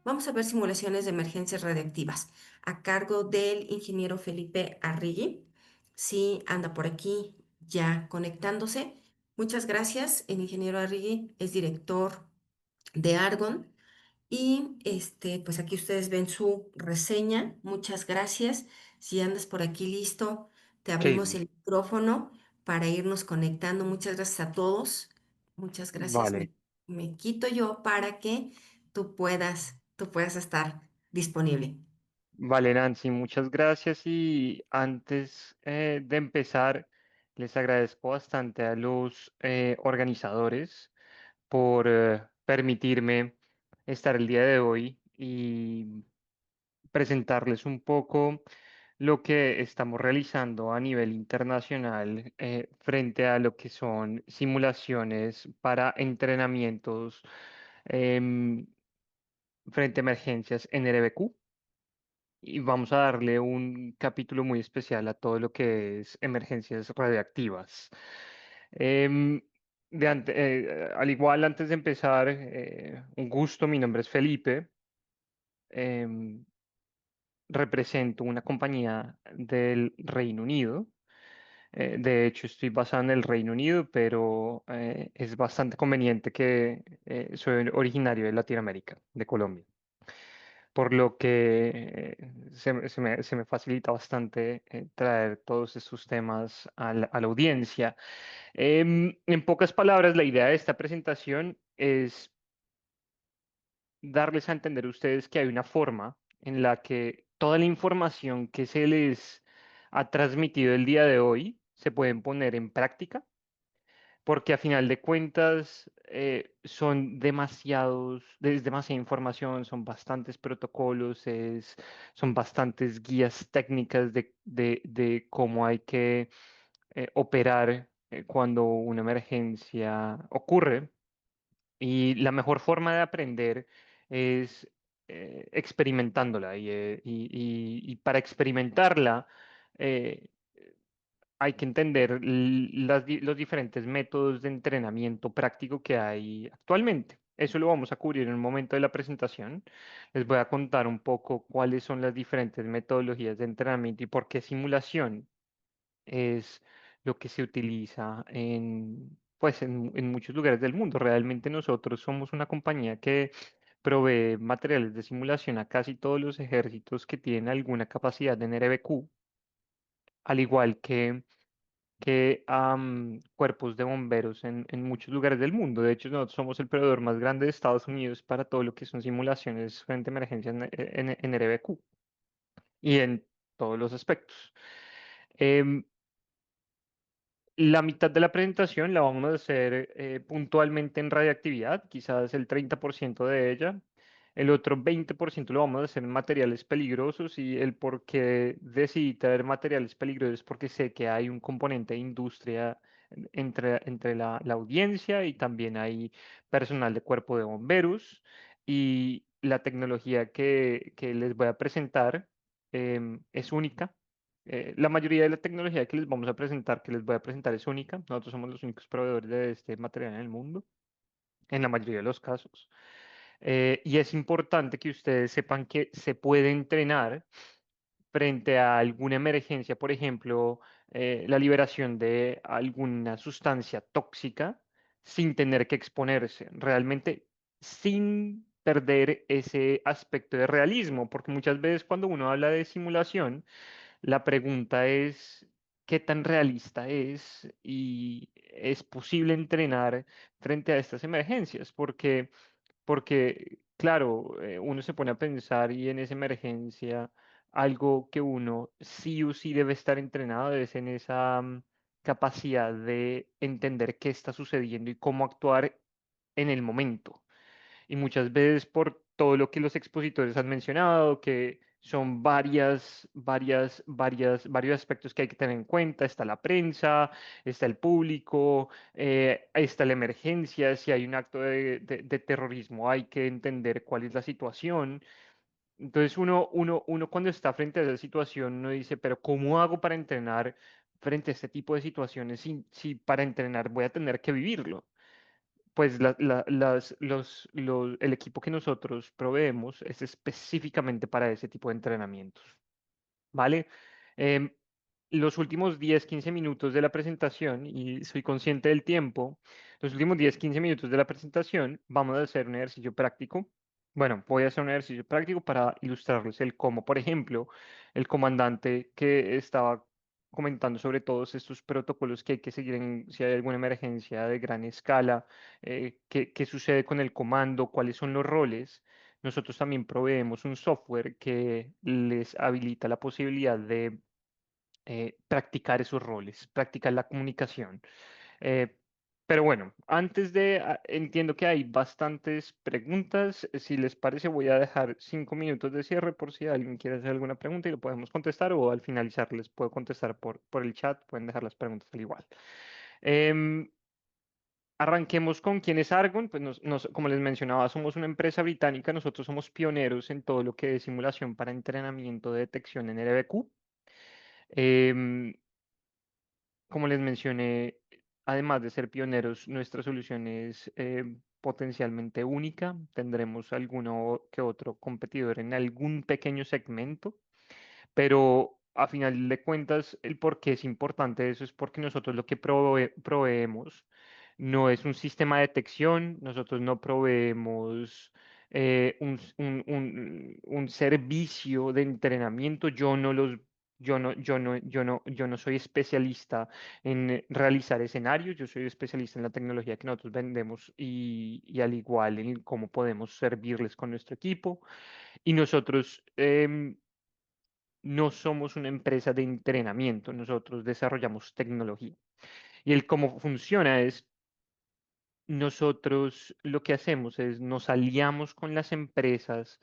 Vamos a ver simulaciones de emergencias radiactivas a cargo del ingeniero Felipe Arregui. Sí, anda por aquí ya conectándose. Muchas gracias. El ingeniero Arregui es director de Argon. Y pues aquí ustedes ven su reseña. Muchas gracias. Si andas por aquí listo, te abrimos Sí, el micrófono para irnos conectando. Muchas gracias a todos. Muchas gracias. vale, Me quito yo para que tú puedas estar disponible. vale, Nancy, muchas gracias. Y antes de empezar, les agradezco bastante a los organizadores por permitirme estar el día de hoy y presentarles un poco lo que estamos realizando a nivel internacional frente a lo que son simulaciones para entrenamientos em, frente a emergencias en RBQ. Y vamos a darle un capítulo muy especial a todo lo que es emergencias radioactivas. Em, Al igual, antes de empezar, un gusto, mi nombre es Felipe. em, Represento una compañía del Reino Unido. De hecho, estoy basado en el Reino Unido, pero es bastante conveniente que soy originario de Latinoamérica, de Colombia, por lo que se me facilita bastante traer todos estos temas a la audiencia. En pocas palabras, la idea de esta presentación es darles a entender a ustedes que hay una forma en la que toda la información que se les ha transmitido el día de hoy se pueden poner en práctica, porque a final de cuentas es demasiada información, son bastantes protocolos, son bastantes guías técnicas de cómo hay que operar cuando una emergencia ocurre. Y la mejor forma de aprender es experimentándola. Y para experimentarla eh, hay que entender los diferentes métodos de entrenamiento práctico que hay actualmente. Eso lo vamos a cubrir en un momento de la presentación. Les voy a contar un poco cuáles son las diferentes metodologías de entrenamiento y por qué simulación es lo que se utiliza en muchos lugares del mundo. Realmente nosotros somos una compañía que provee materiales de simulación a casi todos los ejércitos que tienen alguna capacidad de NRBQ, al igual que cuerpos de bomberos en muchos lugares del mundo. De hecho, nosotros somos el proveedor más grande de Estados Unidos para todo lo que son simulaciones frente a emergencias en NRBQ y en todos los aspectos. Em, La mitad de la presentación la vamos a hacer puntualmente en radiactividad, quizás el 30% de ella. El otro 20% lo vamos a hacer en materiales peligrosos, y el por qué decidí traer materiales peligrosos es porque sé que hay un componente de industria entre la audiencia, y también hay personal de cuerpo de bomberos, y la tecnología que les voy a presentar es única. La mayoría de la tecnología que les vamos a presentar, que les voy a presentar, es única. Nosotros somos los únicos proveedores de este material en el mundo, en la mayoría de los casos. Y es importante que ustedes sepan que se puede entrenar frente a alguna emergencia, por ejemplo, la liberación de alguna sustancia tóxica sin tener que exponerse, realmente sin perder ese aspecto de realismo, porque muchas veces cuando uno habla de simulación, la pregunta es, ¿qué tan realista es y es posible entrenar frente a estas emergencias? Porque claro, uno se pone a pensar, y en esa emergencia algo que uno sí o sí debe estar entrenado es en esa capacidad de entender qué está sucediendo y cómo actuar en el momento. Y muchas veces, por todo lo que los expositores han mencionado, que son varios aspectos que hay que tener en cuenta. Está la prensa, está el público, está la emergencia. Si hay un acto de terrorismo, hay que entender cuál es la situación. Entonces uno cuando está frente a esa situación, uno dice, pero ¿cómo hago para entrenar frente a este tipo de situaciones si para entrenar voy a tener que vivirlo? pues el equipo que nosotros proveemos es específicamente para ese tipo de entrenamientos. ¿Vale? Em, los últimos 10 15 minutos de la presentación, y soy consciente del tiempo, los últimos 10 15 minutos de la presentación vamos a hacer un ejercicio práctico. Bueno, voy a hacer un ejercicio práctico para ilustrarles el cómo. Por ejemplo, el comandante que estaba comentando sobre todos estos protocolos que hay que seguir si hay alguna emergencia de gran escala, qué sucede con el comando, cuáles son los roles. Nosotros también proveemos un software que les habilita la posibilidad de practicar esos roles, practicar la comunicación. Eh, pero bueno, entiendo que hay bastantes preguntas. Si les parece, voy a dejar 5 minutos de cierre por si alguien quiere hacer alguna pregunta y lo podemos contestar, o al finalizar les puedo contestar por el chat, pueden dejar las preguntas al igual. Em, Arranquemos con quién es Argon. Pues como les mencionaba, somos una empresa británica. Nosotros somos pioneros en todo lo que es simulación para entrenamiento de detección en RBQ. Em, como les mencioné, además de ser pioneros, nuestra solución es potencialmente única. Tendremos alguno que otro competidor en algún pequeño segmento, pero a final de cuentas, el por qué es importante eso es porque nosotros lo que proveemos no es un sistema de detección, nosotros no proveemos un servicio de entrenamiento. Yo no soy especialista en realizar escenarios, yo soy especialista en la tecnología que nosotros vendemos y al igual en cómo podemos servirles con nuestro equipo. Y nosotros no somos una empresa de entrenamiento, nosotros desarrollamos tecnología. Y el cómo funciona es, nosotros lo que hacemos es nos aliamos con las empresas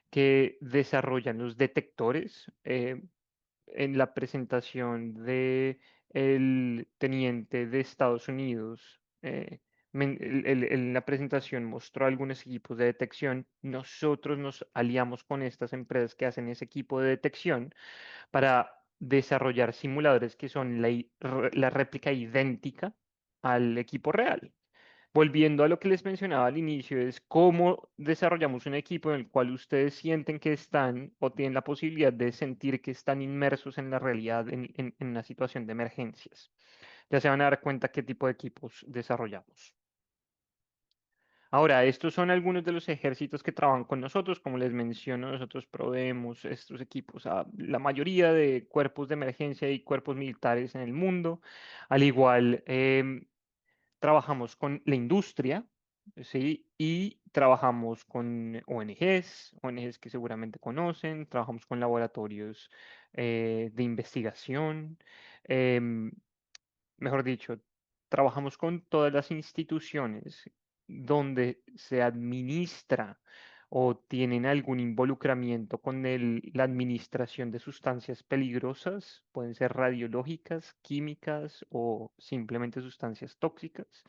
que desarrollan los detectores. En la presentación de el teniente de Estados Unidos, en la presentación mostró algunos equipos de detección. Nosotros nos aliamos con estas empresas que hacen ese equipo de detección para desarrollar simuladores que son la réplica idéntica al equipo real. Volviendo a lo que les mencionaba al inicio, es cómo desarrollamos un equipo en el cual ustedes sienten que están o tienen la posibilidad de sentir que están inmersos en la realidad en una situación de emergencias. Ya se van a dar cuenta qué tipo de equipos desarrollamos. Ahora, estos son algunos de los ejércitos que trabajan con nosotros. Como les menciono, nosotros proveemos estos equipos a la mayoría de cuerpos de emergencia y cuerpos militares en el mundo. Al igual, trabajamos con la industria, ¿sí? Y trabajamos con ONGs que seguramente conocen, trabajamos con laboratorios de investigación. em, Mejor dicho, trabajamos con todas las instituciones donde se administra o tienen algún involucramiento con la administración de sustancias peligrosas, pueden ser radiológicas, químicas o simplemente sustancias tóxicas,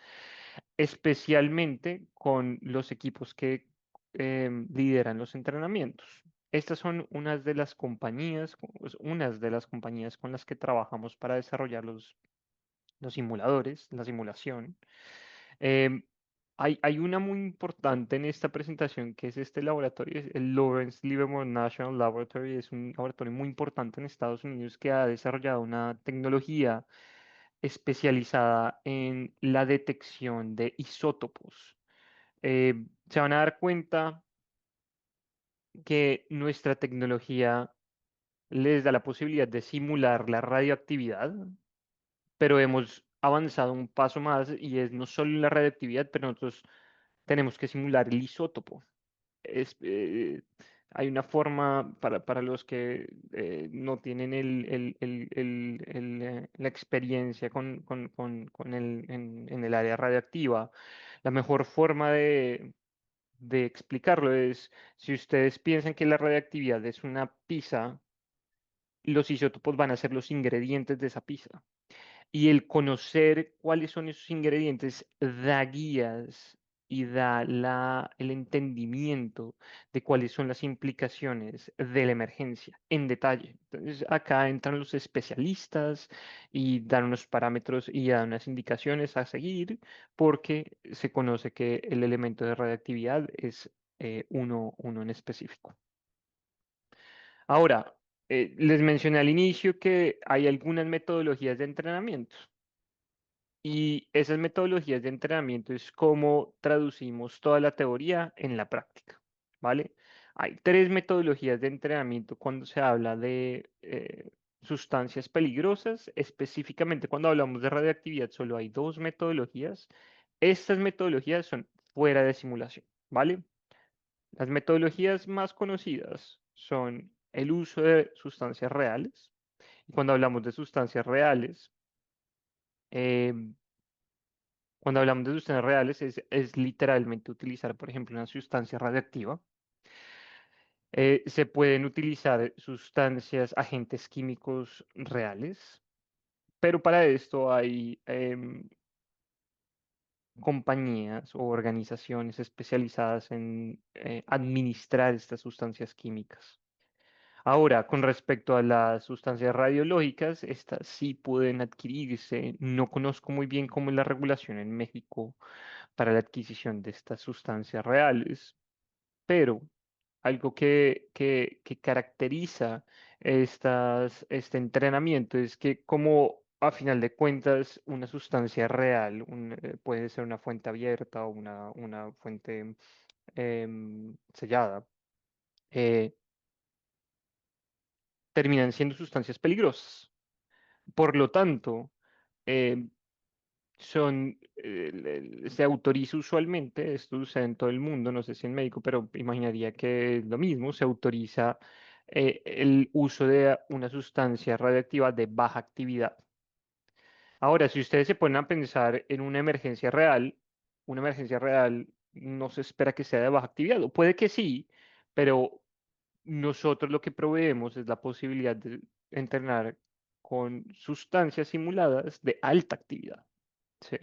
especialmente con los equipos que lideran los entrenamientos. Estas son unas de las compañías con las que trabajamos para desarrollar los simuladores, la simulación. Em, hay una muy importante en esta presentación que es este laboratorio, es el Lawrence Livermore National Laboratory. Es un laboratorio muy importante en Estados Unidos que ha desarrollado una tecnología especializada en la detección de isótopos. Se van a dar cuenta que nuestra tecnología les da la posibilidad de simular la radioactividad, pero hemos avanzado un paso más y es no solo la radioactividad, pero nosotros tenemos que simular el isótopo. Es, hay una forma para los que no tienen la experiencia en el área radioactiva. La mejor forma de explicarlo es, si ustedes piensan que la radioactividad es una pizza, los isótopos van a ser los ingredientes de esa pizza. Y el conocer cuáles son esos ingredientes da guías y da el entendimiento de cuáles son las implicaciones de la emergencia en detalle. Entonces, acá entran los especialistas y dan unos parámetros y dan unas indicaciones a seguir porque se conoce que el elemento de radiactividad es uno en específico. Ahora, les mencioné al inicio que hay algunas metodologías de entrenamiento. Y esas metodologías de entrenamiento es cómo traducimos toda la teoría en la práctica, ¿vale? Hay tres metodologías de entrenamiento cuando se habla de sustancias peligrosas. Específicamente cuando hablamos de radiactividad, solo hay dos metodologías. Estas metodologías son fuera de simulación, ¿vale? Las metodologías más conocidas son el uso de sustancias reales. Y cuando hablamos de sustancias reales, em, cuando hablamos de sustancias reales, es literalmente utilizar, por ejemplo, una sustancia radiactiva. Se pueden utilizar sustancias, agentes químicos reales, pero para esto hay compañías o organizaciones especializadas en administrar estas sustancias químicas. Ahora, con respecto a las sustancias radiológicas, estas sí pueden adquirirse. No conozco muy bien cómo es la regulación en México para la adquisición de estas sustancias reales, pero algo que caracteriza este entrenamiento es que como a final de cuentas una sustancia real puede ser una fuente abierta o una fuente sellada, eh, terminan siendo sustancias peligrosas. Por lo tanto, eh, se autoriza usualmente, esto sucede en todo el mundo, no sé si en México, pero imaginaría que es lo mismo, se autoriza el uso de una sustancia radiactiva de baja actividad. Ahora, si ustedes se ponen a pensar en una emergencia real no se espera que sea de baja actividad, o puede que sí, pero nosotros lo que proveemos es la posibilidad de entrenar con sustancias simuladas de alta actividad. ¿Sí?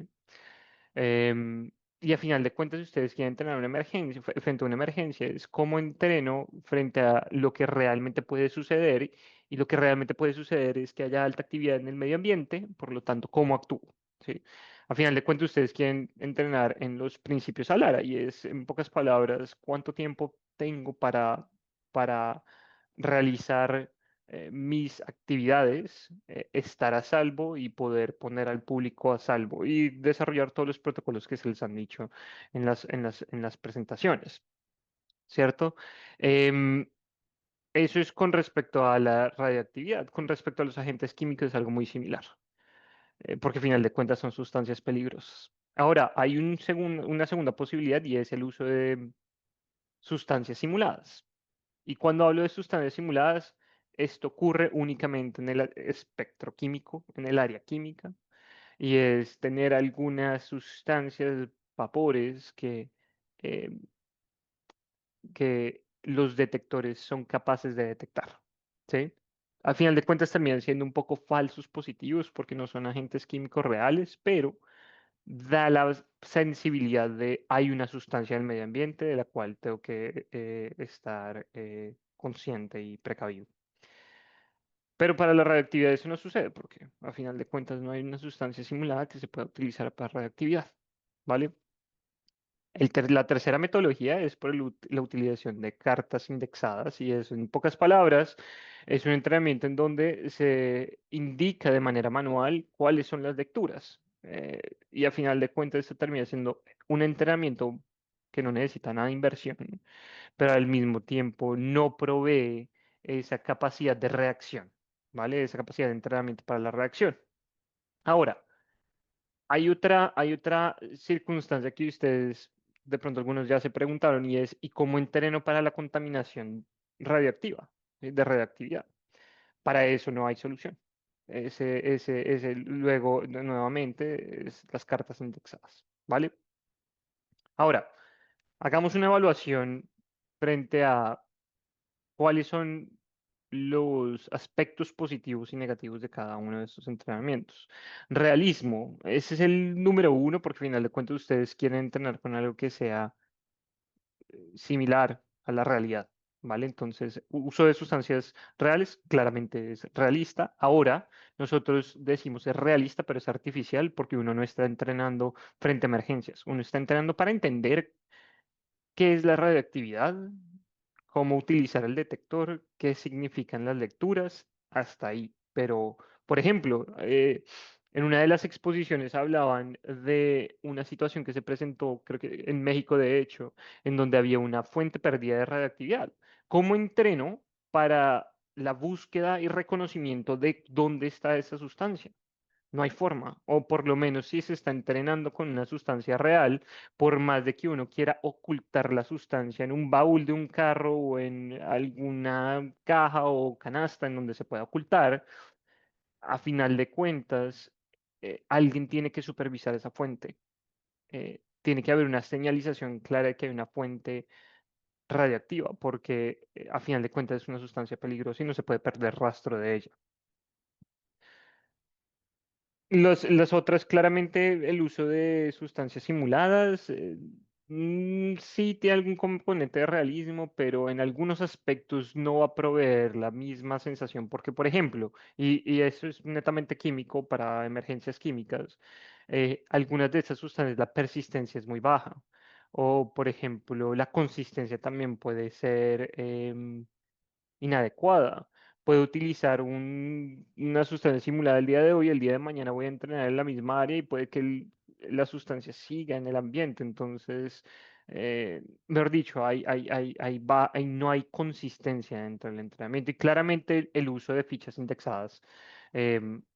Y a final de cuentas, si ustedes quieren entrenar una emergencia, frente a una emergencia, es cómo entreno frente a lo que realmente puede suceder. Y lo que realmente puede suceder es que haya alta actividad en el medio ambiente, por lo tanto, cómo actúo. ¿Sí? A final de cuentas, ustedes quieren entrenar en los principios ALARA y es, en pocas palabras, cuánto tiempo tengo para realizar mis actividades, estar a salvo y poder poner al público a salvo y desarrollar todos los protocolos que se les han dicho en las presentaciones, ¿cierto? Em, Eso es con respecto a la radiactividad. Con respecto a los agentes químicos es algo muy similar, porque al final de cuentas son sustancias peligrosas. Ahora, hay una segunda posibilidad y es el uso de sustancias simuladas. Y cuando hablo de sustancias simuladas, esto ocurre únicamente en el espectro químico, en el área química, y es tener algunas sustancias, vapores eh, que los detectores son capaces de detectar. ¿Sí? Al final de cuentas terminan siendo un poco falsos positivos porque no son agentes químicos reales, pero da la sensibilidad de hay una sustancia en el medio ambiente de la cual tengo que estar consciente y precavido. Pero para la radioactividad eso no sucede porque a final de cuentas no hay una sustancia simulada que se pueda utilizar para radioactividad, ¿vale? La tercera metodología es por la utilización de cartas indexadas y eso, en pocas palabras, es un entrenamiento en donde se indica de manera manual cuáles son las lecturas. Y a final de cuentas esto termina siendo un entrenamiento que no necesita nada de inversión, pero al mismo tiempo no provee esa capacidad de reacción, ¿vale? Esa capacidad de entrenamiento para la reacción. Ahora, hay otra circunstancia que ustedes, de pronto algunos ya se preguntaron, y es, ¿y cómo entreno para la contaminación radiactiva, de radioactividad? Para eso no hay solución. Luego, nuevamente, es las cartas indexadas, ¿vale? Ahora, hagamos una evaluación frente a cuáles son. los aspectos positivos y negativos de cada uno de estos entrenamientos. Realismo, ese es el número uno porque al final de cuentas ustedes quieren entrenar con algo que sea similar a la realidad, ¿vale? Entonces, uso de sustancias reales claramente es realista. Ahora, nosotros decimos es realista, pero es artificial porque uno no está entrenando frente a emergencias, uno está entrenando para entender qué es la radioactividad, cómo utilizar el detector, qué significan las lecturas, hasta ahí. Pero, por ejemplo, en una de las exposiciones hablaban de una situación que se presentó, creo que en México de hecho, en donde había una fuente perdida de radioactividad. ¿Cómo entreno para la búsqueda y reconocimiento de dónde está esa sustancia? No hay forma, o por lo menos si se está entrenando con una sustancia real, por más de que uno quiera ocultar la sustancia en un baúl de un carro o en alguna caja o canasta en donde se pueda ocultar, a final de cuentas, alguien tiene que supervisar esa fuente. Tiene que haber una señalización clara de que hay una fuente radiactiva, porque a final de cuentas es una sustancia peligrosa y no se puede perder rastro de ella. Las otras, claramente, el uso de sustancias simuladas, sí tiene algún componente de realismo, pero en algunos aspectos no va a proveer la misma sensación, porque, por ejemplo, y eso es netamente químico para emergencias químicas, algunas de esas sustancias, la persistencia es muy baja, o, por ejemplo, la consistencia también puede ser inadecuada. Puedo utilizar una sustancia simulada el día de hoy, el día de mañana voy a entrenar en la misma área y puede que la sustancia siga en el ambiente. Entonces, mejor dicho, no hay consistencia dentro del entrenamiento y claramente el uso de fichas indexadas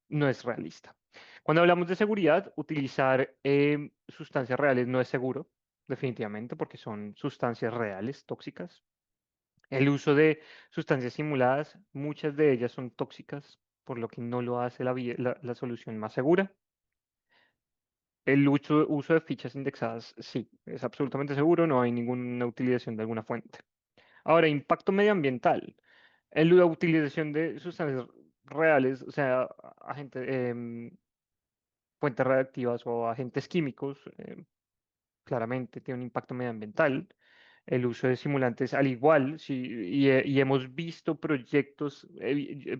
no es realista. Cuando hablamos de seguridad, utilizar sustancias reales no es seguro, definitivamente, porque son sustancias reales, tóxicas. El uso de sustancias simuladas, muchas de ellas son tóxicas, por lo que no lo hace la solución más segura. El uso de fichas indexadas, sí, es absolutamente seguro, no hay ninguna utilización de alguna fuente. Ahora, impacto medioambiental. La utilización de sustancias reales, o sea, fuentes radiactivas o agentes químicos, claramente tiene un impacto medioambiental. El uso de simulantes, al igual, sí, y hemos visto proyectos,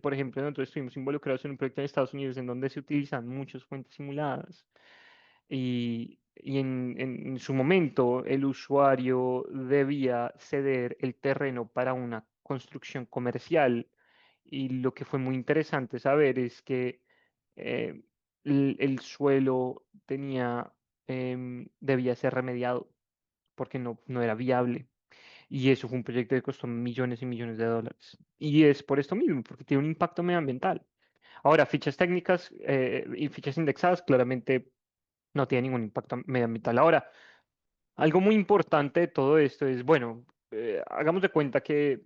por ejemplo, nosotros estuvimos involucrados en un proyecto en Estados Unidos en donde se utilizan muchas fuentes simuladas y en su momento el usuario debía ceder el terreno para una construcción comercial y lo que fue muy interesante saber es que eh, el suelo debía ser remediado porque no era viable. Y eso fue un proyecto que costó millones y millones de dólares. Y es por esto mismo, porque tiene un impacto medioambiental. Ahora, fichas técnicas y fichas indexadas claramente no tienen ningún impacto medioambiental. Ahora, algo muy importante de todo esto es, bueno, hagamos de cuenta que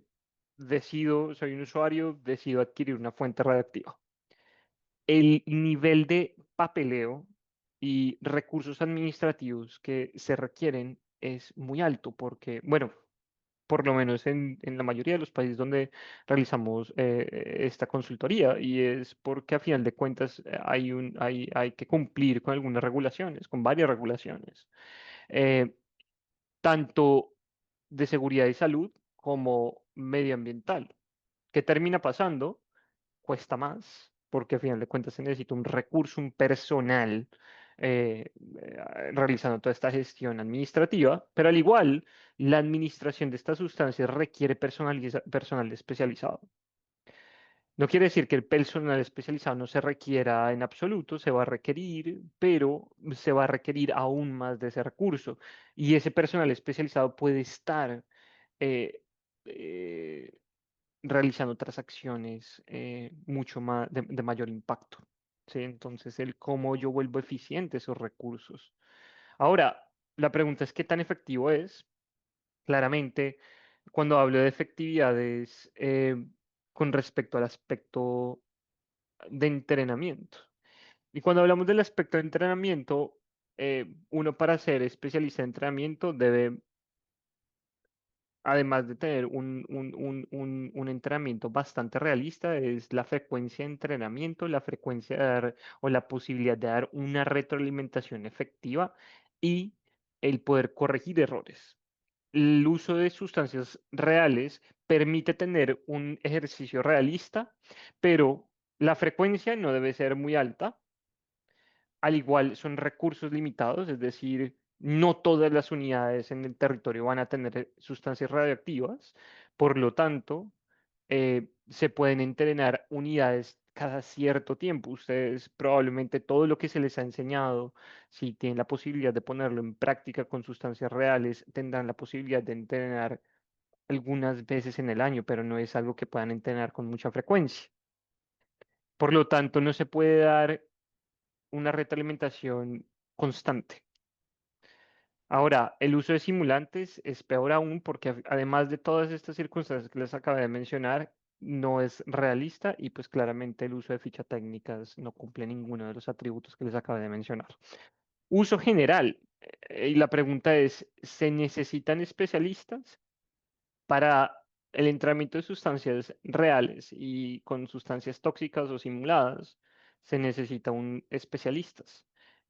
soy un usuario, decido adquirir una fuente radiactiva. El nivel de papeleo y recursos administrativos que se requieren es muy alto porque, bueno, por lo menos en la mayoría de los países donde realizamos esta consultoría, y es porque a final de cuentas hay que cumplir con algunas regulaciones, con varias regulaciones, eh, tanto de seguridad y salud como medioambiental. ¿Qué termina pasando? Cuesta más, porque a final de cuentas se necesita un recurso, un personal realizando toda esta gestión administrativa, pero al igual, la administración de estas sustancias requiere personal especializado. No quiere decir que el personal especializado no se requiera en absoluto, se va a requerir, pero se va a requerir aún más de ese recurso. Y ese personal especializado puede estar eh, eh, realizando otras acciones mucho más de mayor impacto. ¿Sí? Entonces, el cómo yo vuelvo eficiente esos recursos. Ahora, la pregunta es qué tan efectivo es. Claramente, cuando hablo de efectividades con respecto al aspecto de entrenamiento. Y cuando hablamos del aspecto de entrenamiento, uno para ser especialista en entrenamiento debe además de tener un entrenamiento bastante realista, es la frecuencia de entrenamiento, la frecuencia de dar o la posibilidad de dar una retroalimentación efectiva y el poder corregir errores. El uso de sustancias reales permite tener un ejercicio realista, pero la frecuencia no debe ser muy alta. Al igual son recursos limitados, es decir, no todas las unidades en el territorio van a tener sustancias radioactivas. Por lo tanto, se pueden entrenar unidades cada cierto tiempo. Ustedes probablemente todo lo que se les ha enseñado, si tienen la posibilidad de ponerlo en práctica con sustancias reales, tendrán la posibilidad de entrenar algunas veces en el año, pero no es algo que puedan entrenar con mucha frecuencia. Por lo tanto, no se puede dar una retroalimentación constante. Ahora, el uso de simulantes es peor aún porque además de todas estas circunstancias que les acabé de mencionar, no es realista y pues claramente el uso de fichas técnicas no cumple ninguno de los atributos que les acabé de mencionar. Uso general. Y la pregunta es, ¿se necesitan especialistas? Para el entrenamiento de sustancias reales y con sustancias tóxicas o simuladas, se necesita un especialistas.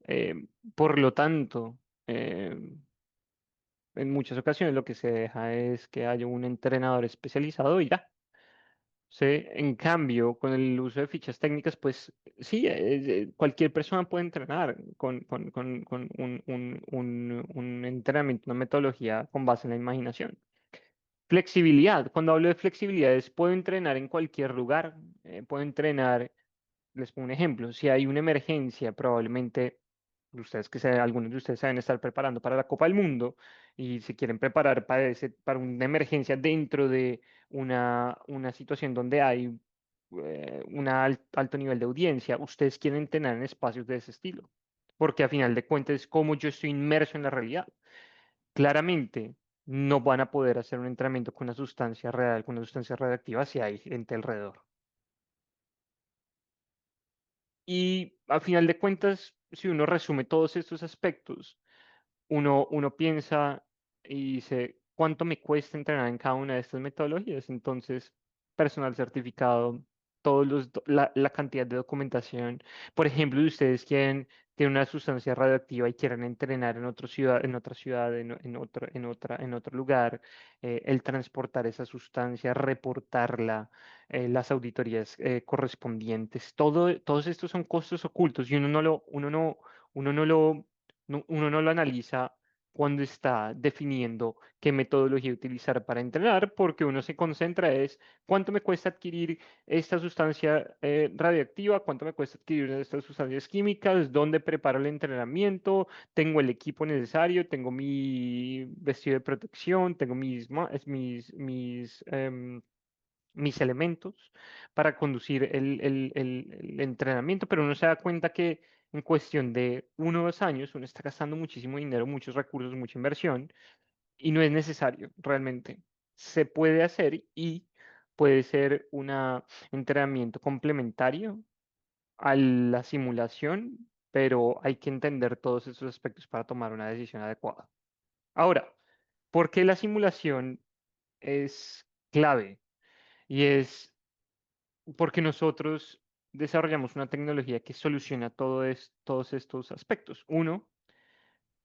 Eh, por lo tanto, en muchas ocasiones lo que se deja es que haya un entrenador especializado y ya. Sí, en cambio, con el uso de fichas técnicas, pues sí, cualquier persona puede entrenar con un entrenamiento, una metodología con base en la imaginación. Flexibilidad. Cuando hablo de flexibilidad es puedo entrenar en cualquier lugar, puedo entrenar, les pongo un ejemplo, si hay una emergencia, probablemente algunos de ustedes se deben estar preparando para la Copa del Mundo y se quieren preparar para una emergencia dentro de una situación donde hay un alto nivel de audiencia, ustedes quieren entrenar en espacios de ese estilo, porque a final de cuentas es como yo estoy inmerso en la realidad. Claramente no van a poder hacer un entrenamiento con una sustancia real, con una sustancia radiactiva si hay gente alrededor. Y al final de cuentas, si uno resume todos estos aspectos, uno piensa y dice, ¿cuánto me cuesta entrenar en cada una de estas metodologías? Entonces, personal certificado, la cantidad de documentación. Por ejemplo, si ustedes tienen una sustancia radioactiva y quieren entrenar en otra ciudad, en otro lugar, el transportar esa sustancia, reportarla, las auditorías correspondientes, todos estos son costos ocultos y uno no lo uno no lo analiza cuando está definiendo qué metodología utilizar para entrenar, porque uno se concentra es cuánto me cuesta adquirir esta sustancia radioactiva, cuánto me cuesta adquirir estas sustancias químicas, dónde preparo el entrenamiento, tengo el equipo necesario, tengo mi vestido de protección, tengo mis elementos para conducir el entrenamiento, pero uno se da cuenta que en cuestión de 1 o 2 años uno está gastando muchísimo dinero, muchos recursos, mucha inversión y no es necesario realmente. Se puede hacer y puede ser un entrenamiento complementario a la simulación, pero hay que entender todos esos aspectos para tomar una decisión adecuada. Ahora, ¿por qué la simulación es clave? Y es porque nosotros desarrollamos una tecnología que soluciona todos estos aspectos. Uno,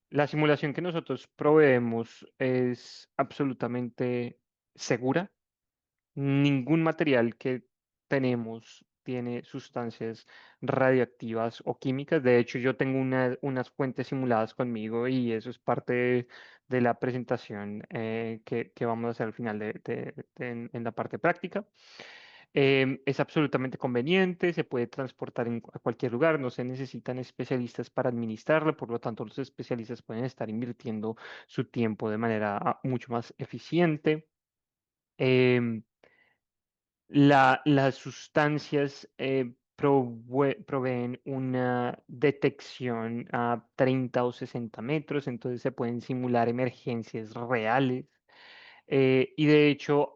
la simulación que nosotros proveemos es absolutamente segura. Ningún material que tenemos tiene sustancias radioactivas o químicas. De hecho, yo tengo unas fuentes simuladas conmigo y eso es parte de la presentación que vamos a hacer al final en la parte práctica. Es absolutamente conveniente, se puede transportar a cualquier lugar, no se necesitan especialistas para administrarlo, por lo tanto los especialistas pueden estar invirtiendo su tiempo de manera mucho más eficiente. Em, las sustancias proveen una detección a 30 o 60 metros, entonces se pueden simular emergencias reales. Y de hecho,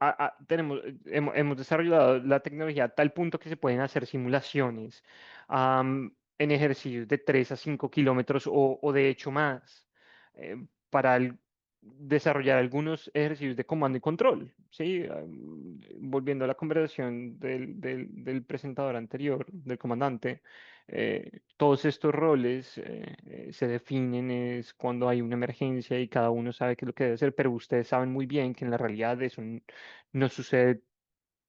hemos desarrollado la tecnología a tal punto que se pueden hacer simulaciones en ejercicios de 3 a 5 kilómetros o de hecho más. Para desarrollar algunos ejercicios de comando y control, ¿sí? Volviendo a la conversación del presentador anterior, del comandante, todos estos roles se definen es cuando hay una emergencia y cada uno sabe qué es lo que debe hacer, pero ustedes saben muy bien que en la realidad eso no sucede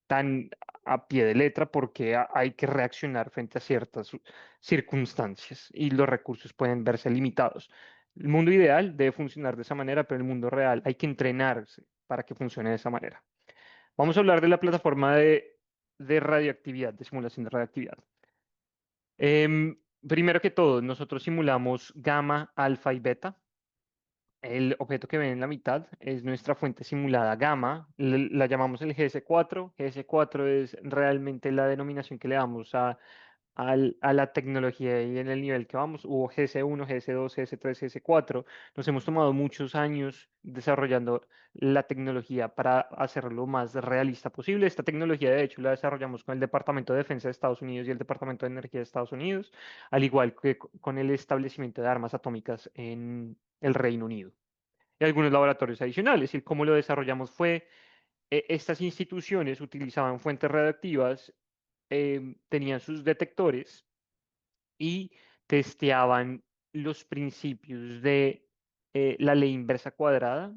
tan a pie de letra porque hay que reaccionar frente a ciertas circunstancias y los recursos pueden verse limitados. El mundo ideal debe funcionar de esa manera, pero el mundo real hay que entrenarse para que funcione de esa manera. Vamos a hablar de la plataforma de radioactividad, de simulación de radioactividad. Primero que todo, nosotros simulamos gamma, alfa y beta. El objeto que ven en la mitad es nuestra fuente simulada gamma, la llamamos el GS4. GS4 es realmente la denominación que le damos a la tecnología y en el nivel que vamos. Hubo GS1, GS2, GS3, GS4. Nos hemos tomado muchos años desarrollando la tecnología para hacerlo lo más realista posible. Esta tecnología, de hecho, la desarrollamos con el Departamento de Defensa de Estados Unidos y el Departamento de Energía de Estados Unidos, al igual que con el establecimiento de armas atómicas en el Reino Unido y algunos laboratorios adicionales. Y cómo lo desarrollamos fue, estas instituciones utilizaban fuentes radioactivas, tenían sus detectores y testeaban los principios de la ley inversa cuadrada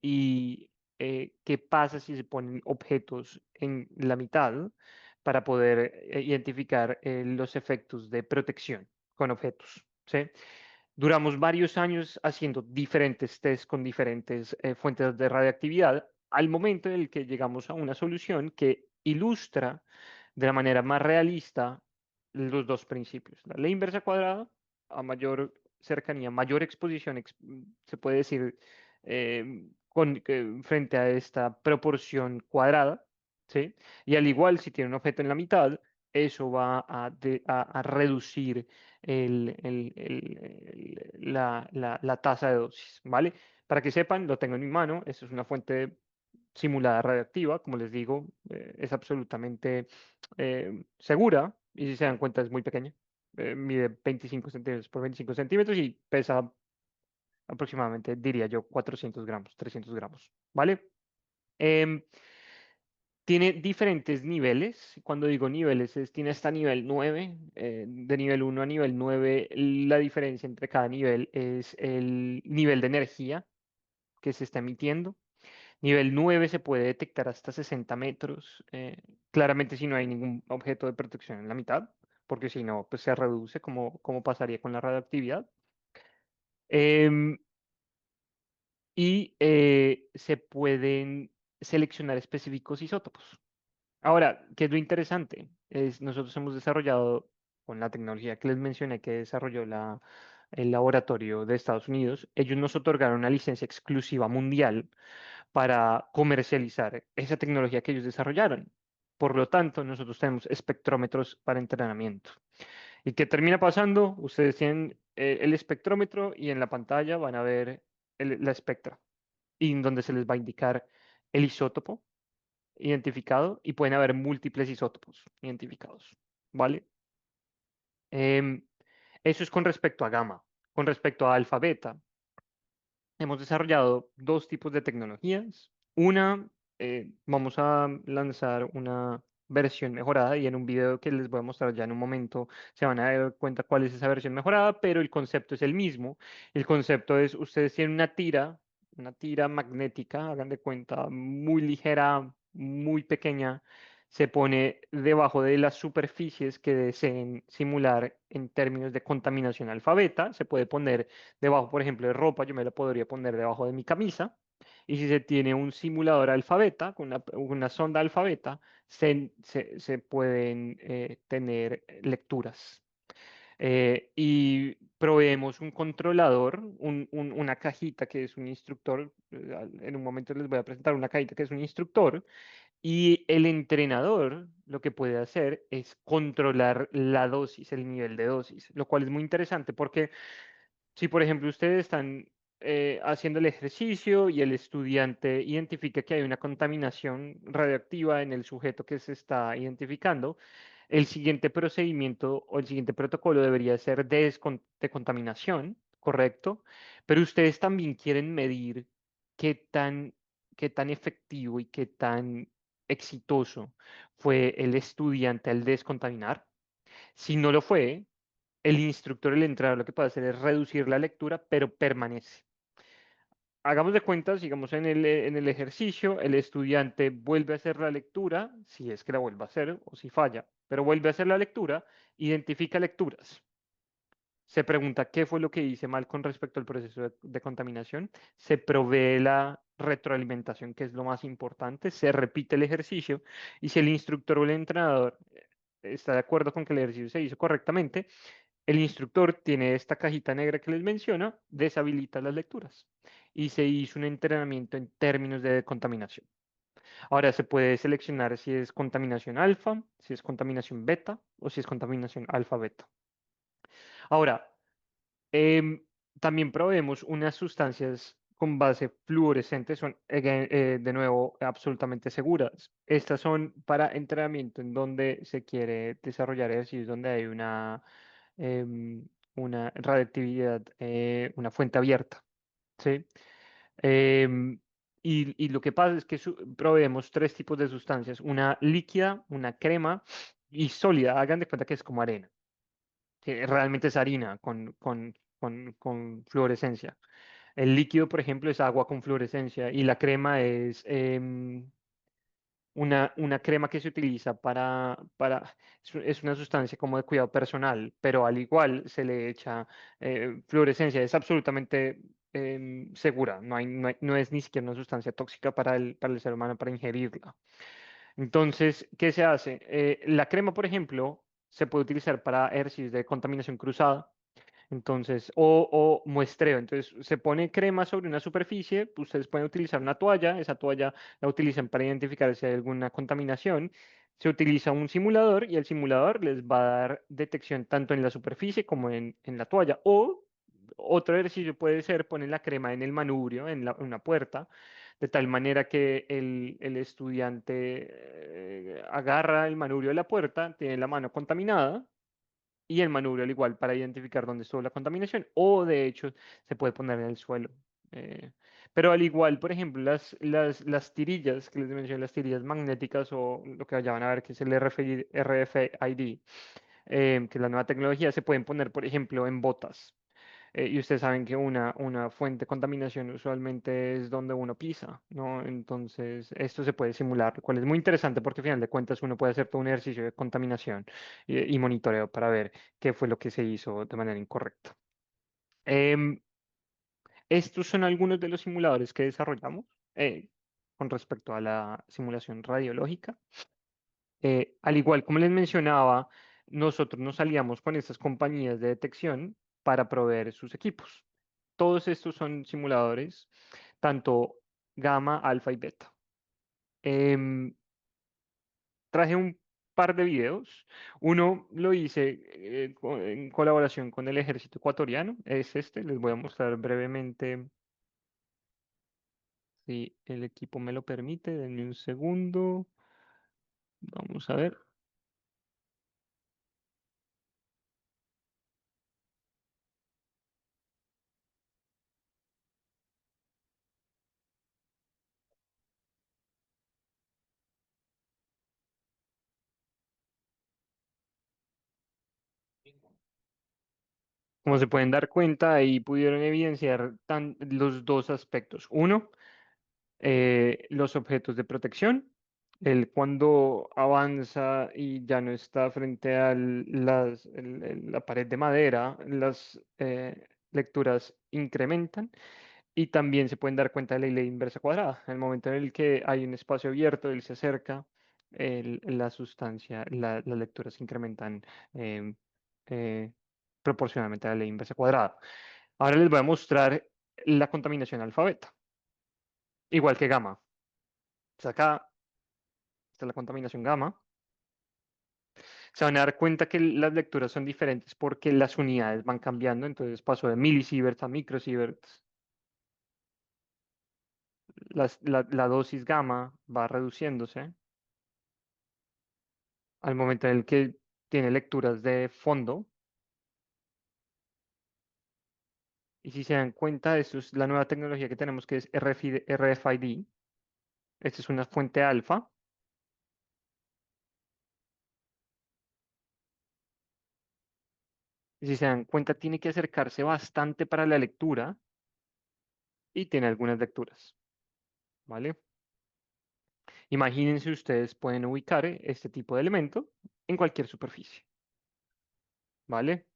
y qué pasa si se ponen objetos en la mitad para poder identificar los efectos de protección con objetos. ¿Sí? Duramos varios años haciendo diferentes tests con diferentes fuentes de radiactividad al momento en el que llegamos a una solución que ilustra de la manera más realista los dos principios. La ley inversa cuadrada, a mayor cercanía, mayor exposición, se puede decir, frente a esta proporción cuadrada, ¿sí? Y al igual, si tiene un objeto en la mitad, eso va a reducir la tasa de dosis, ¿vale? Para que sepan, lo tengo en mi mano, esto es una fuente simulada radioactiva, como les digo, es absolutamente segura y si se dan cuenta es muy pequeña. Mide 25 centímetros por 25 centímetros y pesa aproximadamente, diría yo, 400 gramos, 300 gramos, ¿vale? Em, Tiene diferentes niveles. Cuando digo niveles, tiene hasta nivel 9. De nivel 1 a nivel 9, la diferencia entre cada nivel es el nivel de energía que se está emitiendo. Nivel 9 se puede detectar hasta 60 metros, claramente si no hay ningún objeto de protección en la mitad, porque si no, pues se reduce como pasaría con la radioactividad. Em, y se pueden seleccionar específicos isótopos. Ahora, ¿qué es lo interesante? Nosotros hemos desarrollado con la tecnología que les mencioné que desarrolló el laboratorio de Estados Unidos, ellos nos otorgaron una licencia exclusiva mundial para comercializar esa tecnología que ellos desarrollaron. Por lo tanto, nosotros tenemos espectrómetros para entrenamiento. ¿Y qué termina pasando? Ustedes tienen el espectrómetro y en la pantalla van a ver la espectra, y en donde se les va a indicar el isótopo identificado y pueden haber múltiples isótopos identificados, ¿vale? Em, Eso es con respecto a gamma. Con respecto a alfa beta, hemos desarrollado dos tipos de tecnologías. Una, vamos a lanzar una versión mejorada y en un video que les voy a mostrar ya en un momento se van a dar cuenta cuál es esa versión mejorada, pero el concepto es el mismo. El concepto es, ustedes tienen una tira magnética, hagan de cuenta, muy ligera, muy pequeña, se pone debajo de las superficies que deseen simular en términos de contaminación alfabeta. Se puede poner debajo, por ejemplo, de ropa, yo me la podría poner debajo de mi camisa. Y si se tiene un simulador alfabeta, con una sonda alfabeta, se pueden tener lecturas. Y proveemos un controlador, una cajita que es un instructor. En un momento les voy a presentar una cajita que es un instructor. Y el entrenador lo que puede hacer es controlar la dosis, el nivel de dosis, lo cual es muy interesante porque si, por ejemplo, ustedes están haciendo el ejercicio y el estudiante identifica que hay una contaminación radioactiva en el sujeto que se está identificando, el siguiente procedimiento o el siguiente protocolo debería ser de contaminación, ¿correcto? Pero ustedes también quieren medir. qué tan, qué tan efectivo y qué tan exitoso fue el estudiante al descontaminar. Si no lo fue, el instructor, el entrenador, lo que puede hacer es reducir la lectura, pero permanece. Hagamos de cuenta, sigamos en el ejercicio, el estudiante vuelve a hacer la lectura, si es que la vuelve a hacer o si falla, pero vuelve a hacer la lectura, identifica lecturas. Se pregunta qué fue lo que hice mal con respecto al proceso de contaminación. Se provee la retroalimentación, que es lo más importante. Se repite el ejercicio y si el instructor o el entrenador está de acuerdo con que el ejercicio se hizo correctamente, el instructor tiene esta cajita negra que les menciona, deshabilita las lecturas y se hizo un entrenamiento en términos de contaminación. Ahora se puede seleccionar si es contaminación alfa, si es contaminación beta o si es contaminación alfa-beta. Ahora, Em, también proveemos unas sustancias con base fluorescente, son de nuevo absolutamente seguras. Estas son para entrenamiento en donde se quiere desarrollar ejercicios donde hay una radiactividad, una fuente abierta, ¿sí? Em, y lo que pasa es que proveemos tres tipos de sustancias, una líquida, una crema y sólida. Hagan de cuenta que es como arena, que realmente es harina con fluorescencia. El líquido, por ejemplo, es agua con fluorescencia y la crema es una crema que se utiliza es una sustancia como de cuidado personal, pero al igual se le echa fluorescencia. Es absolutamente segura, no es ni siquiera una sustancia tóxica para el ser humano para ingerirla. Entonces, ¿qué se hace? La crema, por ejemplo, se puede utilizar para ejercicios de contaminación cruzada. Entonces, o muestreo. Entonces, se pone crema sobre una superficie, ustedes pueden utilizar una toalla, esa toalla la utilizan para identificar si hay alguna contaminación. Se utiliza un simulador y el simulador les va a dar detección tanto en la superficie como en la toalla. O otro ejercicio puede ser poner la crema en el manubrio, en una puerta, de tal manera que el estudiante agarra el manubrio de la puerta, tiene la mano contaminada y el manubrio al igual para identificar dónde estuvo la contaminación o de hecho se puede poner en el suelo. Eh, pero al igual, por ejemplo, las tirillas que les mencioné, las tirillas magnéticas o lo que ya van a ver que es el RFID, que es la nueva tecnología, se pueden poner, por ejemplo, en botas. Y ustedes saben que una fuente de contaminación usualmente es donde uno pisa, ¿no? Entonces, esto se puede simular, lo cual es muy interesante porque al final de cuentas uno puede hacer todo un ejercicio de contaminación y monitoreo para ver qué fue lo que se hizo de manera incorrecta. Em, Estos son algunos de los simuladores que desarrollamos con respecto a la simulación radiológica. Al igual como les mencionaba, nosotros nos aliamos con estas compañías de detección para proveer sus equipos. Todos estos son simuladores, tanto gamma, alfa y beta. Em, Traje un par de videos. Uno lo hice en colaboración con el ejército ecuatoriano. Es este. Les voy a mostrar brevemente si el equipo me lo permite. Denme un segundo. Vamos a ver. Como se pueden dar cuenta, ahí pudieron evidenciar los dos aspectos. Uno, los objetos de protección. Él cuando avanza y ya no está frente a la pared de madera, las lecturas incrementan y también se pueden dar cuenta de la ley inversa cuadrada. En el momento en el que hay un espacio abierto, él se acerca, la sustancia, las lecturas se incrementan em, eh, proporcionalmente a la ley inversa cuadrada. Ahora les voy a mostrar la contaminación alfabeta, igual que gamma. Pues acá está la contaminación gamma. Se van a dar cuenta que las lecturas son diferentes porque las unidades van cambiando. Entonces pasó de milisieverts a microsieverts. La dosis gamma va reduciéndose al momento en el que tiene lecturas de fondo Y si se dan cuenta, esto es la nueva tecnología que tenemos que es RFID. Esta es una fuente alfa. Y si se dan cuenta, tiene que acercarse bastante para la lectura y tiene algunas lecturas, ¿vale? Imagínense ustedes pueden ubicar este tipo de elemento en cualquier superficie, ¿vale?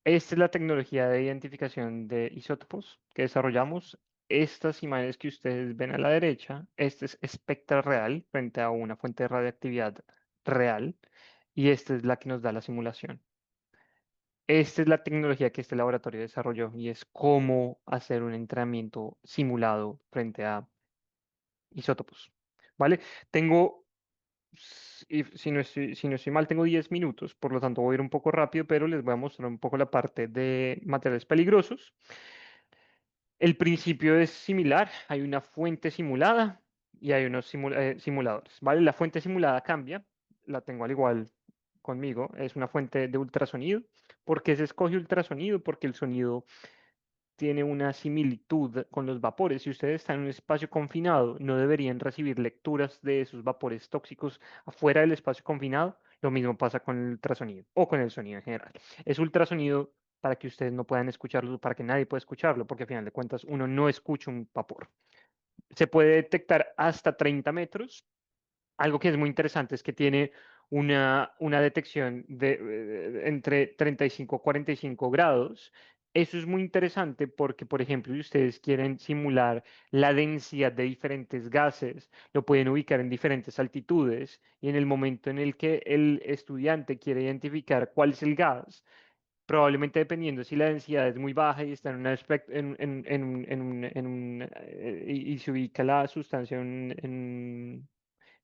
Esta es la tecnología de identificación de isótopos que desarrollamos. Estas imágenes que ustedes ven a la derecha, este es espectral real frente a una fuente de radiactividad real y esta es la que nos da la simulación. Esta es la tecnología que este laboratorio desarrolló y es cómo hacer un entrenamiento simulado frente a isótopos. ¿Vale? Tengo, si no estoy mal, tengo 10 minutos, por lo tanto voy a ir un poco rápido, pero les voy a mostrar un poco la parte de materiales peligrosos. El principio es similar, hay una fuente simulada y hay unos simuladores, ¿vale? La fuente simulada cambia, la tengo al igual conmigo, es una fuente de ultrasonido. ¿Por qué se escoge ultrasonido? Porque el sonido tiene una similitud con los vapores. Si ustedes están en un espacio confinado, no deberían recibir lecturas de esos vapores tóxicos afuera del espacio confinado. Lo mismo pasa con el ultrasonido o con el sonido en general. Es ultrasonido para que ustedes no puedan escucharlo, para que nadie pueda escucharlo, porque al final de cuentas uno no escucha un vapor. Se puede detectar hasta 30 metros. Algo que es muy interesante es que tiene una detección de entre 35 y 45 grados. Eso es muy interesante porque, por ejemplo, si ustedes quieren simular la densidad de diferentes gases, lo pueden ubicar en diferentes altitudes y en el momento en el que el estudiante quiere identificar cuál es el gas, probablemente dependiendo si la densidad es muy baja y está en, una y se ubica la sustancia en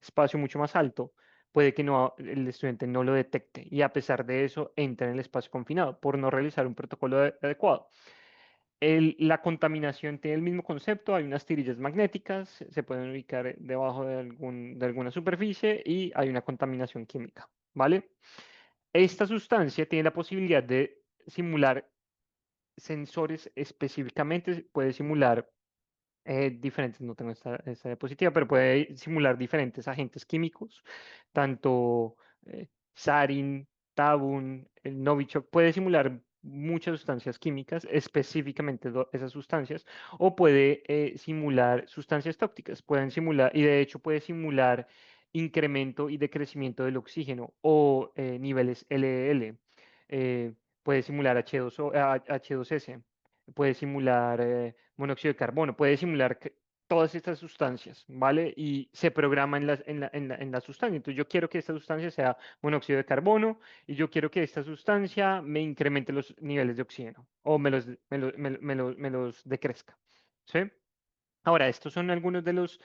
espacio mucho más alto, puede que no, el estudiante no lo detecte y a pesar de eso entra en el espacio confinado por no realizar un protocolo adecuado. La contaminación tiene el mismo concepto, hay unas tirillas magnéticas, se pueden ubicar debajo de alguna superficie y hay una contaminación química, ¿vale? Esta sustancia tiene la posibilidad de simular sensores específicamente, puede simular diferentes, no tengo esta diapositiva, pero puede simular diferentes agentes químicos, tanto sarin, tabun, el Novichok, puede simular muchas sustancias químicas, específicamente esas sustancias, o puede simular sustancias tóxicas, pueden simular, y de hecho puede simular incremento y decrecimiento del oxígeno o niveles LEL, puede simular H2S, puede simular monóxido de carbono, puede simular todas estas sustancias, ¿vale? Y se programa en la sustancia. Entonces yo quiero que esta sustancia sea monóxido de carbono y yo quiero que esta sustancia me incremente los niveles de oxígeno o me los decrezca, ¿sí? Ahora, estos son algunos de los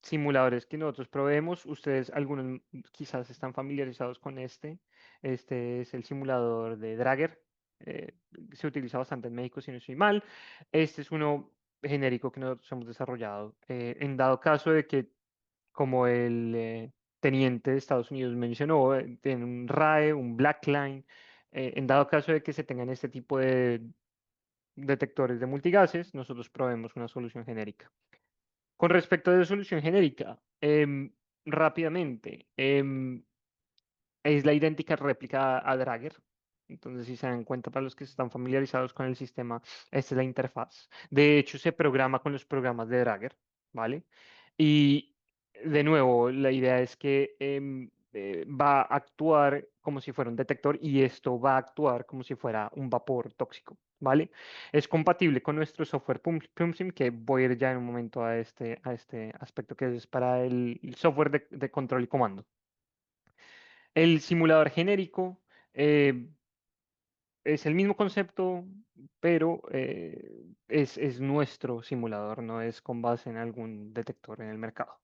simuladores que nosotros proveemos. Ustedes, algunos quizás están familiarizados con este. Este es el simulador de Drager. eh, Se utiliza bastante en México, si no estoy mal. Este es uno genérico que nosotros hemos desarrollado. En dado caso de que, como el teniente de Estados Unidos mencionó, tiene un RAE, un Blackline. En dado caso de que se tengan este tipo de detectores de multigases, nosotros proveemos una solución genérica. Con respecto a la solución genérica, rápidamente, es la idéntica réplica a Drager. Entonces, si se dan cuenta, para los que están familiarizados con el sistema, esta es la interfaz. De hecho, se programa con los programas de Drager, ¿vale? Y de nuevo, la idea es que va a actuar como si fuera un detector y esto va a actuar como si fuera un vapor tóxico, ¿vale? Es compatible con nuestro software PumSim, que voy a ir ya en un momento a este aspecto que es para el software de control y comando. El simulador genérico eh, es el mismo concepto, pero es nuestro simulador, no es con base en algún detector en el mercado.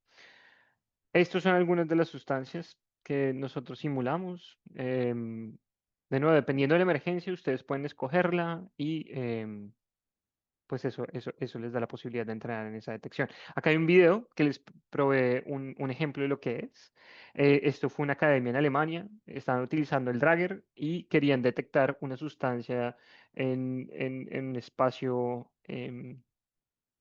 Estos son algunas de las sustancias que nosotros simulamos. De nuevo, dependiendo de la emergencia, ustedes pueden escogerla y pues eso les da la posibilidad de entrar en esa detección. Acá hay un video que les provee un ejemplo de lo que es. Esto fue una academia en Alemania, estaban utilizando el Drager y querían detectar una sustancia en un espacio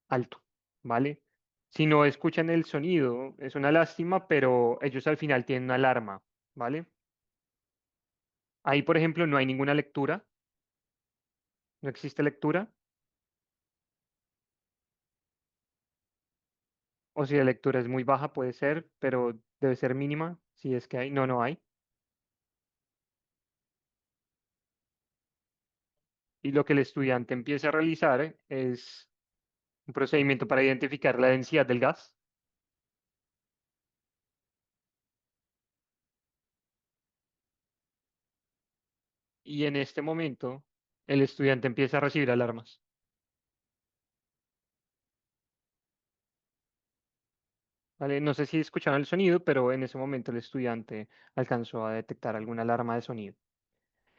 alto, ¿vale? Si no escuchan el sonido, es una lástima, pero ellos al final tienen una alarma, ¿vale? Ahí, por ejemplo, no hay ninguna lectura, no existe lectura, o si la lectura es muy baja, puede ser, pero debe ser mínima, si es que hay, no, no hay. Y lo que el estudiante empieza a realizar es un procedimiento para identificar la densidad del gas, y en este momento el estudiante empieza a recibir alarmas, ¿vale? No sé si escucharon el sonido, pero en ese momento el estudiante alcanzó a detectar alguna alarma de sonido.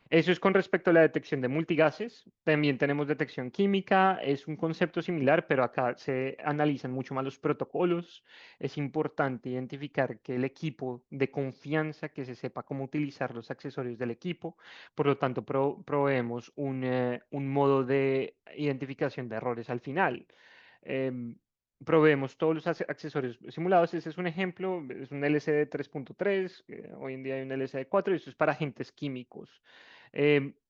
Eso es con respecto a la detección de multigases. También tenemos detección química, es un concepto similar, pero acá se analizan mucho más los protocolos. Es importante identificar que el equipo de confianza, que se sepa cómo utilizar los accesorios del equipo. Por lo tanto, proveemos un modo de identificación de errores al final. Em, Proveemos todos los accesorios simulados. Ese es un ejemplo, es un LCD 3.3, hoy en día hay un LCD 4 y esto es para agentes químicos.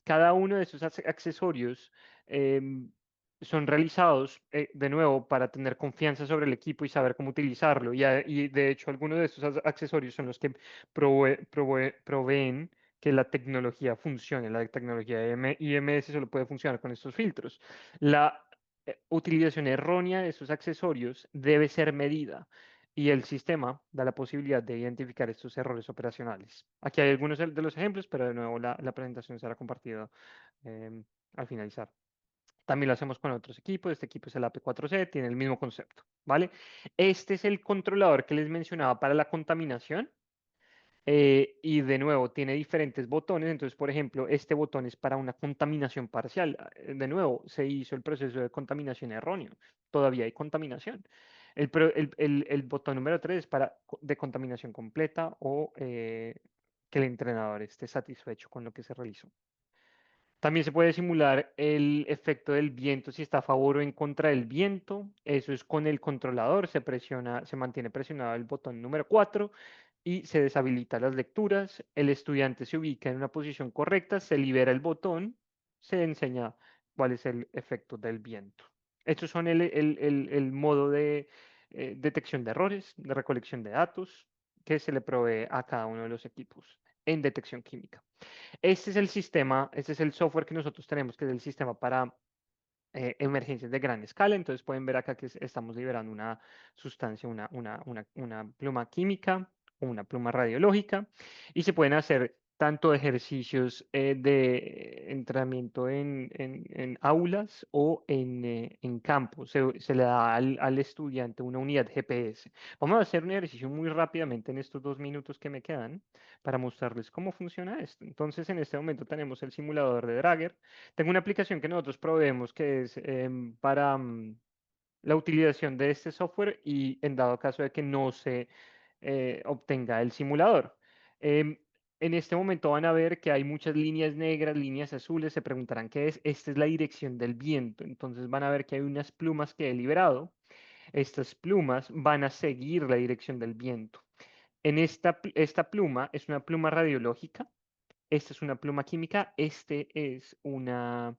Cada uno de esos accesorios em, son realizados de nuevo para tener confianza sobre el equipo y saber cómo utilizarlo. Y de hecho, algunos de estos accesorios son los que proveen que la tecnología funcione. La tecnología de IMS solo puede funcionar con estos filtros. La utilización errónea de esos accesorios debe ser medida y el sistema da la posibilidad de identificar estos errores operacionales. Aquí hay algunos de los ejemplos, pero de nuevo la presentación será compartida em, al finalizar. También lo hacemos con otros equipos. Este equipo es el AP4C, tiene el mismo concepto, ¿vale? Este es el controlador que les mencionaba para la contaminación. Y de nuevo, tiene diferentes botones. Entonces, por ejemplo, este botón es para una contaminación parcial. De nuevo, se hizo el proceso de contaminación erróneo. Todavía hay contaminación. El botón número 3 es para de contaminación completa o que el entrenador esté satisfecho con lo que se realizó. También se puede simular el efecto del viento si está a favor o en contra del viento. Eso es con el controlador. Se presiona, se mantiene presionado el botón número 4 y se deshabilita las lecturas. El estudiante se ubica en una posición correcta, se libera el botón, se enseña cuál es el efecto del viento. Estos son el modo de detección de errores, de recolección de datos que se le provee a cada uno de los equipos en detección química. Este es el sistema, este es el software que nosotros tenemos, que es el sistema para emergencias de gran escala. Entonces pueden ver acá que estamos liberando una sustancia, una pluma química o una pluma radiológica y se pueden hacer tanto ejercicios de entrenamiento en aulas o en campos. Se le da al estudiante una unidad GPS. Vamos a hacer un ejercicio muy rápidamente en estos 2 minutos que me quedan para mostrarles cómo funciona esto. Entonces, en este momento tenemos el simulador de Dragger. Tengo una aplicación que nosotros proveemos que es para la utilización de este software y en dado caso de que no se obtenga el simulador. Em, en este momento van a ver que hay muchas líneas negras, líneas azules, se preguntarán qué es. Esta es la dirección del viento. Entonces van a ver que hay unas plumas que he liberado. Estas plumas van a seguir la dirección del viento. Esta pluma es una pluma radiológica, esta es una pluma química, este es una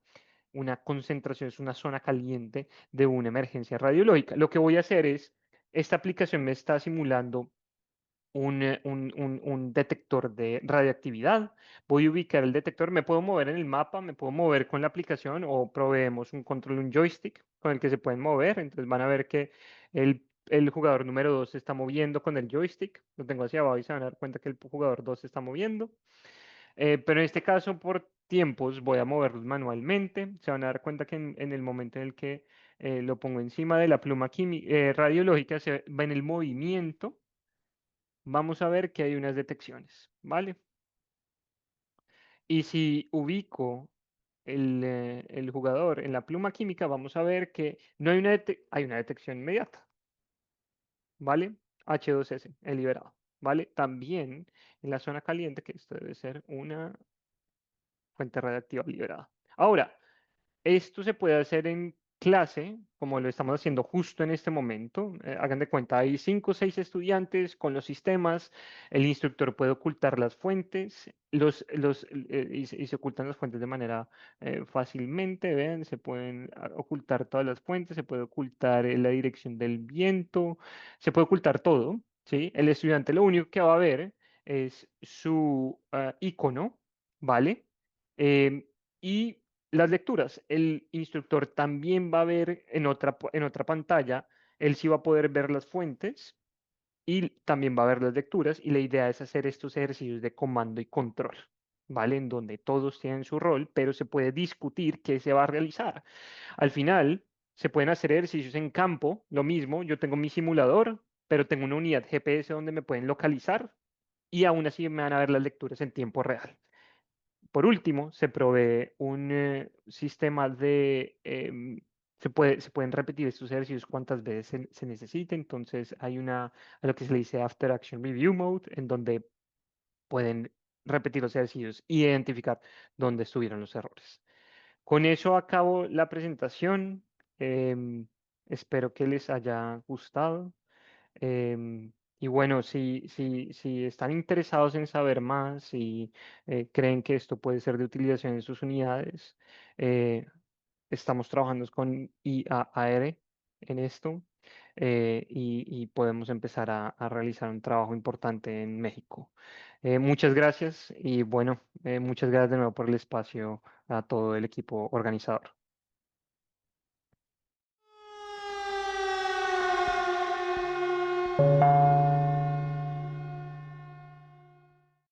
concentración, es una zona caliente de una emergencia radiológica. Lo que voy a hacer es, esta aplicación me está simulando un detector de radiactividad. Voy a ubicar el detector, me puedo mover en el mapa, me puedo mover con la aplicación o proveemos un control, un joystick con el que se pueden mover. Entonces van a ver que el jugador número 2 se está moviendo con el joystick. Lo tengo hacia abajo y se van a dar cuenta que el jugador 2 se está moviendo. Pero en este caso, por tiempos, voy a moverlos manualmente. Se van a dar cuenta que en el momento en el que lo pongo encima de la pluma radiológica, se va en el movimiento. Vamos a ver que hay unas detecciones, ¿vale? Y si ubico el jugador en la pluma química, vamos a ver que no hay hay una detección inmediata, ¿vale? H2S, el liberado, ¿vale? También en la zona caliente, que esto debe ser una fuente radiactiva liberada. Ahora, esto se puede hacer en clase, como lo estamos haciendo justo en este momento. Hagan de cuenta, hay 5 o 6 estudiantes con los sistemas, el instructor puede ocultar las fuentes, y se ocultan las fuentes de manera fácilmente, vean, se pueden ocultar todas las fuentes, se puede ocultar la dirección del viento, se puede ocultar todo, ¿sí? El estudiante lo único que va a ver es su icono, ¿vale? Em, y las lecturas, el instructor también va a ver en otra pantalla, él sí va a poder ver las fuentes y también va a ver las lecturas y la idea es hacer estos ejercicios de comando y control, ¿vale? En donde todos tienen su rol, pero se puede discutir qué se va a realizar. Al final, se pueden hacer ejercicios en campo, lo mismo, yo tengo mi simulador, pero tengo una unidad GPS donde me pueden localizar y aún así me van a ver las lecturas en tiempo real. Por último, se provee un sistema se pueden repetir estos ejercicios cuantas veces se necesite. Entonces, a lo que se le dice After Action Review Mode, en donde pueden repetir los ejercicios e identificar dónde estuvieron los errores. Con eso acabo la presentación. Espero que les haya gustado. Em, y bueno, si están interesados en saber más, si creen que esto puede ser de utilización en sus unidades, eh, estamos trabajando con IAAR en esto, y podemos empezar a realizar un trabajo importante en México. Muchas gracias y bueno, muchas gracias de nuevo por el espacio a todo el equipo organizador.